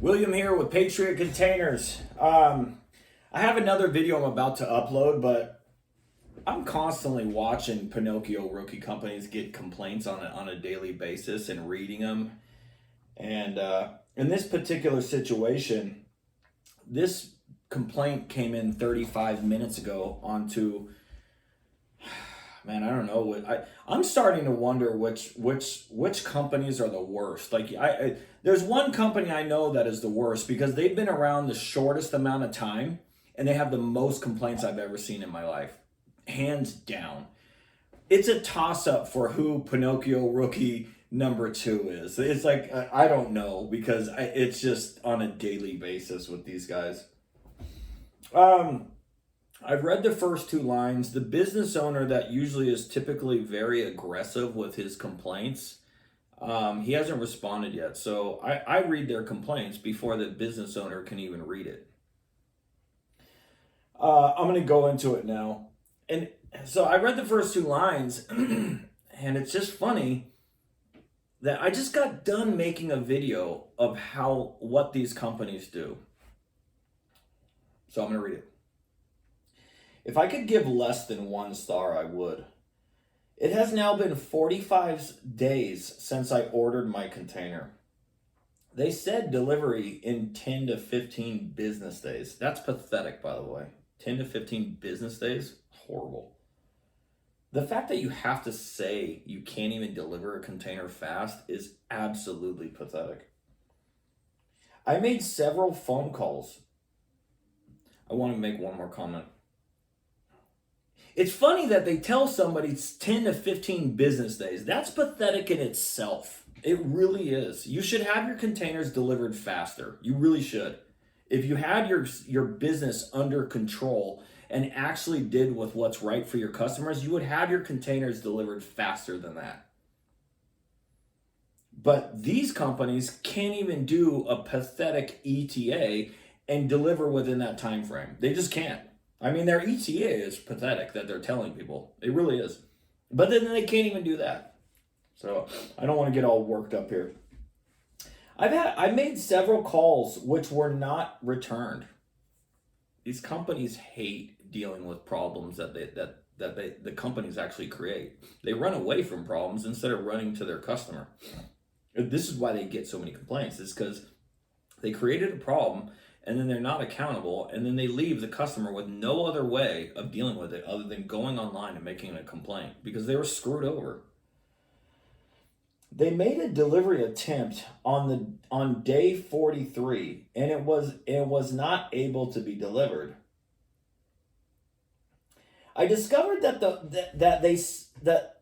William here with Patriot Containers. I have another video I'm about to upload, but I'm constantly watching Pinocchio rookie companies get complaints on a daily basis and reading them. And in this particular situation, this complaint came in 35 minutes ago onto, man, I don't know. I'm starting to wonder which companies are the worst. Like there's one company I know that is the worst because they've been around the shortest amount of time and they have the most complaints I've ever seen in my life, hands down. It's a toss-up for who Pinocchio rookie number 2 is. It's like I don't know because it's just on a daily basis with these guys. I've read the first 2 lines. The business owner that usually is typically very aggressive with his complaints, he hasn't responded yet. So I read their complaints before the business owner can even read it. I'm going to go into it now. And so I read the first 2 lines, and it's just funny that I just got done making a video of what these companies do. So I'm going to read it. If I could give less than 1 star, I would. It has now been 45 days since I ordered my container. They said delivery in 10 to 15 business days. That's pathetic, by the way. 10 to 15 business days? Horrible. The fact that you have to say you can't even deliver a container fast is absolutely pathetic. I made several phone calls. I want to make one more comment. It's funny that they tell somebody it's 10 to 15 business days. That's pathetic in itself. It really is. You should have your containers delivered faster. You really should. If you had your business under control and actually did with what's right for your customers, you would have your containers delivered faster than that. But these companies can't even do a pathetic ETA and deliver within that time frame. They just can't. I mean, their ETA is pathetic that they're telling people. It really is. But then they can't even do that. So I don't want to get all worked up here. I made several calls which were not returned. These companies hate dealing with problems that the companies actually create. They run away from problems instead of running to their customer. This is why they get so many complaints. Is because they created a problem and then they're not accountable, and then they leave the customer with no other way of dealing with it other than going online and making a complaint because they were screwed over. They made a delivery attempt on day 43, and it was not able to be delivered. I discovered that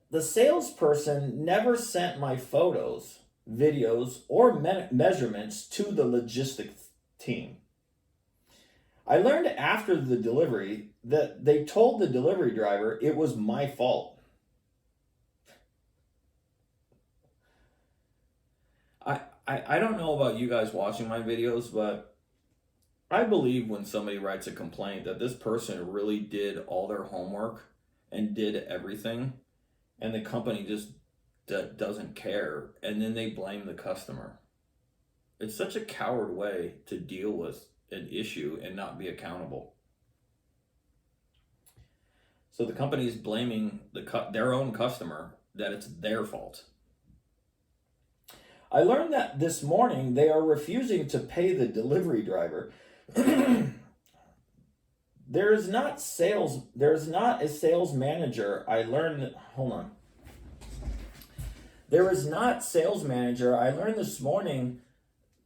the salesperson never sent my photos, videos, or measurements to the logistics team. I learned after the delivery that they told the delivery driver it was my fault. I don't know about you guys watching my videos, but I believe when somebody writes a complaint that this person really did all their homework and did everything, and the company just doesn't care, and then they blame the customer. It's such a coward way to deal with an issue and not be accountable. So the company is blaming their own customer that it's their fault. I learned that this morning they are refusing to pay the delivery driver. There is not a sales manager. There is not sales manager. I learned this morning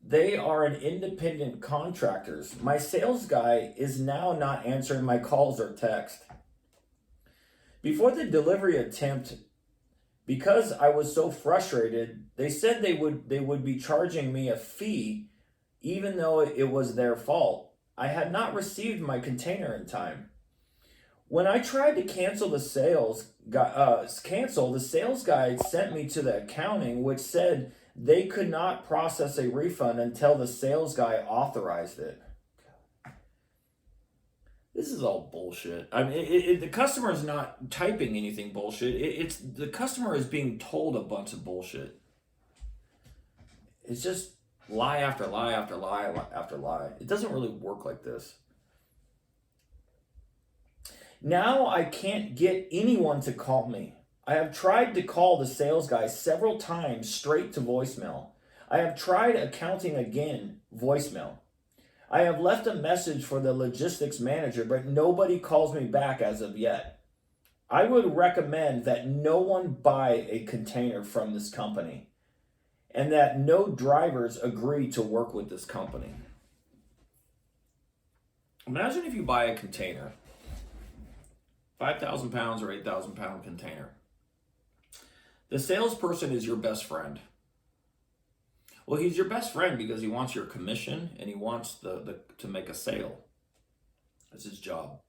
they are an independent contractors. My sales guy is now not answering my calls or text. Before the delivery attempt, because I was so frustrated, they said they would be charging me a fee even though it was their fault. I had not received my container in time. When I tried to cancel the sales guy sent me to the accounting, which said they could not process a refund until the sales guy authorized it. This is all bullshit. I mean, the customer is not typing anything bullshit. It's the customer is being told a bunch of bullshit. It's just lie after lie after lie after lie. It doesn't really work like this. Now I can't get anyone to call me. I have tried to call the sales guy several times straight to voicemail. I have tried accounting again, voicemail. I have left a message for the logistics manager, but nobody calls me back as of yet. I would recommend that no one buy a container from this company and that no drivers agree to work with this company. Imagine if you buy a container, 5,000 pounds or 8,000 pound container. The salesperson is your best friend. Well, he's your best friend because he wants your commission and he wants to make a sale. That's his job.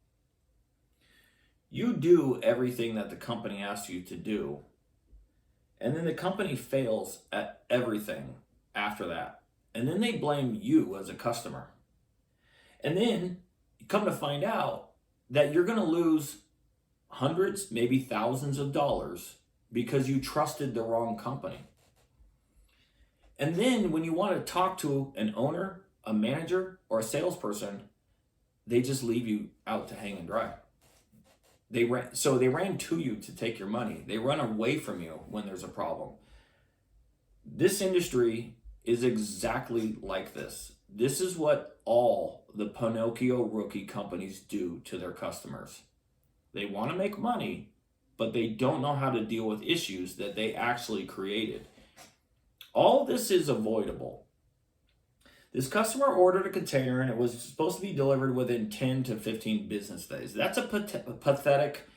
You do everything that the company asks you to do, and then the company fails at everything after that. And then they blame you as a customer. And then you come to find out that you're going to lose hundreds, maybe thousands of dollars because you trusted the wrong company. And then when you want to talk to an owner, a manager, or a salesperson, they just leave you out to hang and dry. They ran to you to take your money. They run away from you when there's a problem. This industry is exactly like this. This is what all the Pinocchio rookie companies do to their customers. They want to make money, but they don't know how to deal with issues that they actually created. All this is avoidable. This customer ordered a container and it was supposed to be delivered within 10 to 15 business days. That's a pathetic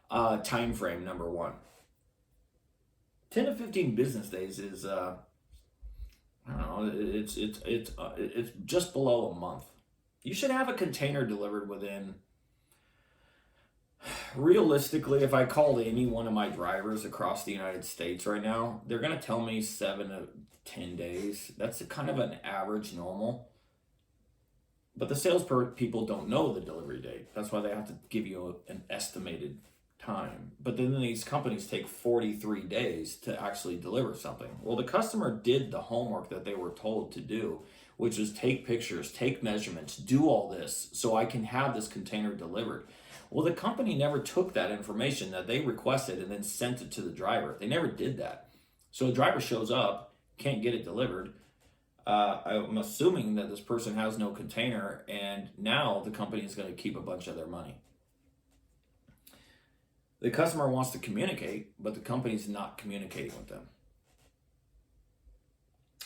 time frame, number one. 10 to 15 business days is, I don't know, it's just below a month. You should have a container delivered within, realistically, if I called any one of my drivers across the United States right now, they're going to tell me 7 to 10 days. That's kind of an average normal. But the sales people don't know the delivery date. That's why they have to give you an estimated time. But then these companies take 43 days to actually deliver something. Well, the customer did the homework that they were told to do, which was take pictures, take measurements, do all this so I can have this container delivered. Well, the company never took that information that they requested and then sent it to the driver. They never did that. So the driver shows up, can't get it delivered. I'm assuming that this person has no container, and now the company is going to keep a bunch of their money. The customer wants to communicate, but the company's not communicating with them.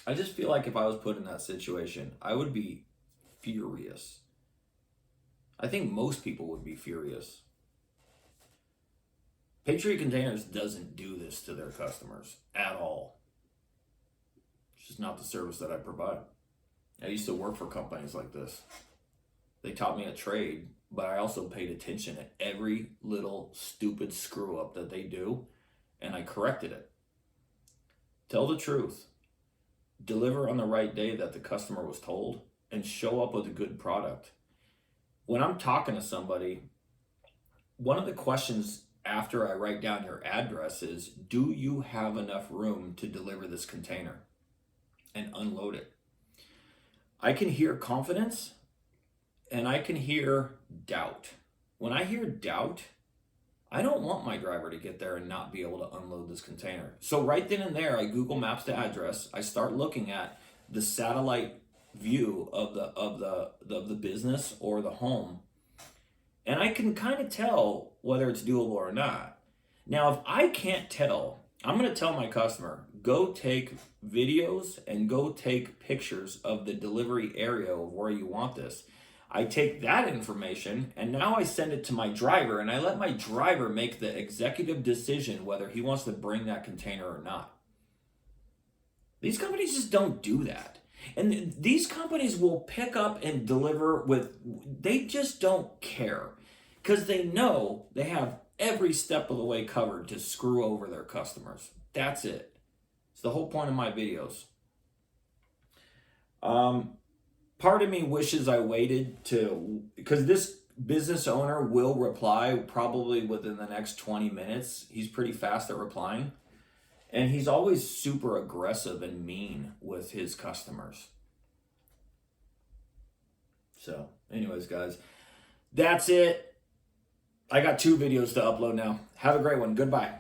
I just feel like if I was put in that situation, I would be furious. I think most people would be furious. Patriot Containers doesn't do this to their customers at all. It's just not the service that I provide. I used to work for companies like this. They taught me a trade, but I also paid attention to every little stupid screw up that they do, and I corrected it. Tell the truth. Deliver on the right day that the customer was told, and show up with a good product. When I'm talking to somebody, one of the questions after I write down your address is, do you have enough room to deliver this container and unload it? I can hear confidence and I can hear doubt. When I hear doubt, I don't want my driver to get there and not be able to unload this container. So right then and there, I Google Maps the address. I start looking at the satellite view of the business or the home, and I can kind of tell whether it's doable or not. Now, if I can't tell, I'm going to tell my customer, go take videos and go take pictures of the delivery area of where you want this. I take that information and now I send it to my driver, and I let my driver make the executive decision whether he wants to bring that container or not. These companies just don't do that. And these companies will pick up and deliver they just don't care, because they know they have every step of the way covered to screw over their customers. That's it. It's the whole point of my videos. Part of me wishes I waited because this business owner will reply probably within the next 20 minutes. He's pretty fast at replying. And he's always super aggressive and mean with his customers. So anyways, guys, that's it. I got 2 videos to upload now. Have a great one. Goodbye.